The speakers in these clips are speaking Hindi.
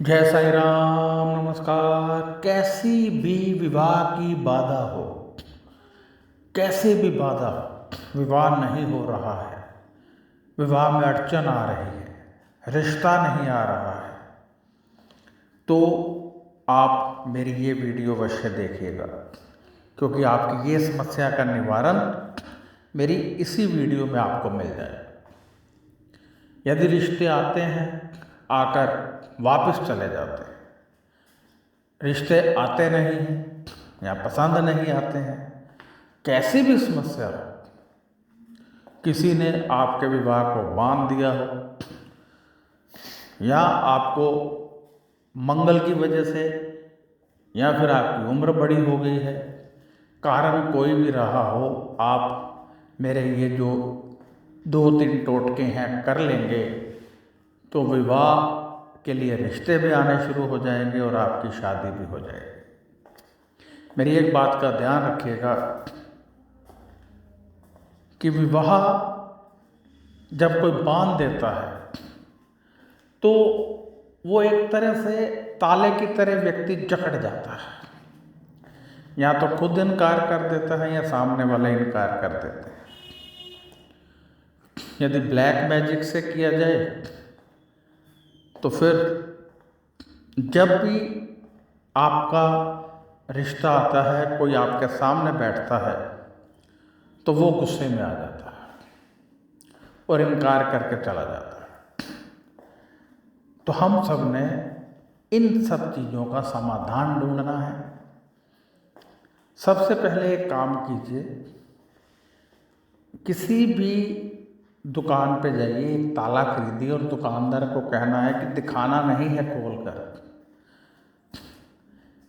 जय साईं राम। नमस्कार। कैसी भी विवाह की बाधा हो, कैसे भी बाधा हो, विवाह नहीं हो रहा है, विवाह में अड़चन आ रही है, रिश्ता नहीं आ रहा है, तो आप मेरी ये वीडियो अवश्य देखिएगा, क्योंकि आपकी ये समस्या का निवारण मेरी इसी वीडियो में आपको मिल जाएगा। यदि रिश्ते आते हैं, आकर वापस चले जाते हैं, रिश्ते आते नहीं हैं या पसंद नहीं आते हैं, कैसी भी समस्या हो, किसी ने आपके विवाह को बांध दिया हो या आपको मंगल की वजह से या फिर आपकी उम्र बड़ी हो गई है, कारण कोई भी रहा हो, आप मेरे ये जो 2-3 टोटके हैं कर लेंगे तो विवाह के लिए रिश्ते भी आने शुरू हो जाएंगे और आपकी शादी भी हो जाएगी। मेरी एक बात का ध्यान रखिएगा कि विवाह जब कोई बांध देता है तो वो एक तरह से ताले की तरह व्यक्ति जकड़ जाता है, या तो खुद इनकार कर देता है या सामने वाले इनकार कर देते हैं। यदि ब्लैक मैजिक से किया जाए तो फिर जब भी आपका रिश्ता आता है, कोई आपके सामने बैठता है तो वो गुस्से में आ जाता है और इनकार करके चला जाता है। तो हम सब ने इन सब चीज़ों का समाधान ढूंढना है। सबसे पहले एक काम कीजिए, किसी भी दुकान पे जाइए, एक ताला खरीदिए और दुकानदार को कहना है कि दिखाना नहीं है खोल कर,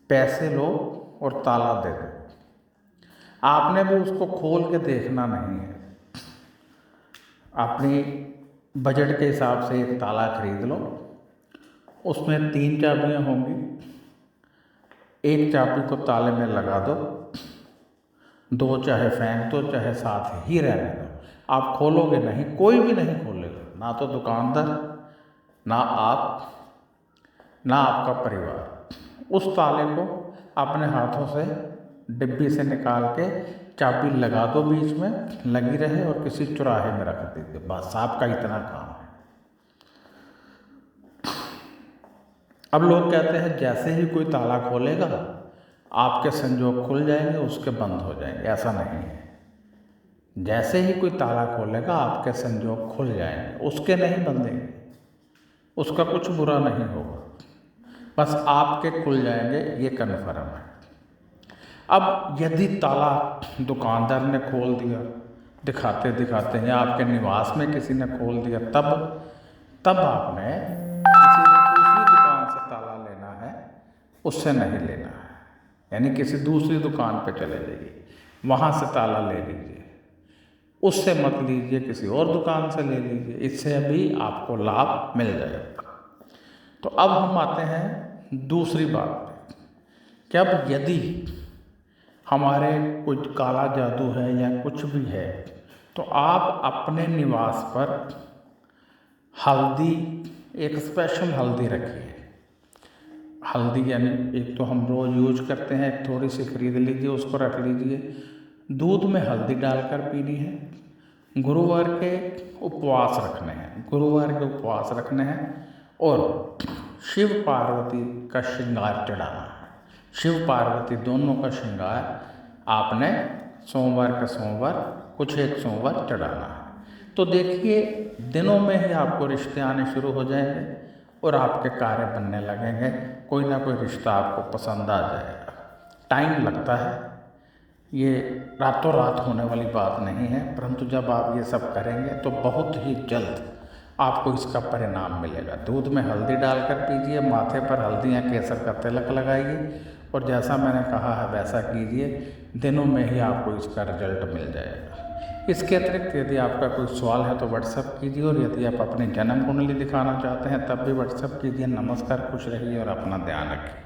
पैसे लो और ताला दे दो। आपने भी उसको खोल के देखना नहीं है, अपनी बजट के हिसाब से एक ताला खरीद लो, उसमें 3 चाबियाँ होंगी, एक चाबी को ताले में लगा दो, 2 चाहे फेंक दो चाहे साथ ही रहने दो। आप खोलोगे नहीं, कोई भी नहीं खोलेगा, ना तो दुकानदार, ना आप, ना आपका परिवार। उस ताले को अपने हाथों से डिब्बी से निकाल के चाबी लगा दो, बीच में लगी रहे और किसी चौराहे में रख दीजिए। बस आपका इतना काम है। अब लोग कहते हैं जैसे ही कोई ताला खोलेगा आपके संजोग खुल जाएंगे, उसके बंद हो जाएंगे। ऐसा नहीं है। जैसे ही कोई ताला खोलेगा आपके संजोग खुल जाएंगे, उसके नहीं बंदेंगे, उसका कुछ बुरा नहीं होगा, बस आपके खुल जाएंगे, ये कन्फर्म है। अब यदि ताला दुकानदार ने खोल दिया दिखाते दिखाते, या आपके निवास में किसी ने खोल दिया, तब आपने किसी दूसरी दुकान से ताला लेना है, उससे नहीं लेना है। यानी किसी दूसरी दुकान पे चले जाइए, वहाँ से ताला ले लीजिए, उससे मत लीजिए, किसी और दुकान से ले लीजिए, इससे भी आपको लाभ मिल जाएगा। तो अब हम आते हैं दूसरी बात पे कि अब यदि हमारे कुछ काला जादू है या कुछ भी है, तो आप अपने निवास पर हल्दी, एक स्पेशल हल्दी रखिए। हल्दी यानी एक तो हम रोज़ यूज करते हैं, थोड़ी सी खरीद लीजिए, उसको रख लीजिए। दूध में हल्दी डालकर पीनी है। गुरुवार के उपवास रखने हैं, गुरुवार के उपवास रखने हैं और शिव पार्वती का श्रृंगार चढ़ाना है। शिव पार्वती दोनों का श्रृंगार आपने सोमवार का सोमवार, कुछ एक सोमवार चढ़ाना है। तो देखिए दिनों में ही आपको रिश्ते आने शुरू हो जाएंगे और आपके कार्य बनने लगेंगे। कोई ना कोई रिश्ता आपको पसंद आ जाएगा। टाइम लगता है, ये रातों रात होने वाली बात नहीं है, परंतु जब आप ये सब करेंगे तो बहुत ही जल्द आपको इसका परिणाम मिलेगा। दूध में हल्दी डालकर पीजिए, माथे पर हल्दी या केसर का तिलक लगाइए और जैसा मैंने कहा है वैसा कीजिए, दिनों में ही आपको इसका रिजल्ट मिल जाएगा। इसके अतिरिक्त यदि आपका कोई सवाल है तो व्हाट्सएप कीजिए, और यदि आप अपनी जन्म कुंडली दिखाना चाहते हैं तब भी व्हाट्सएप कीजिए। नमस्कार, खुश रहिए और अपना ध्यान रखिए।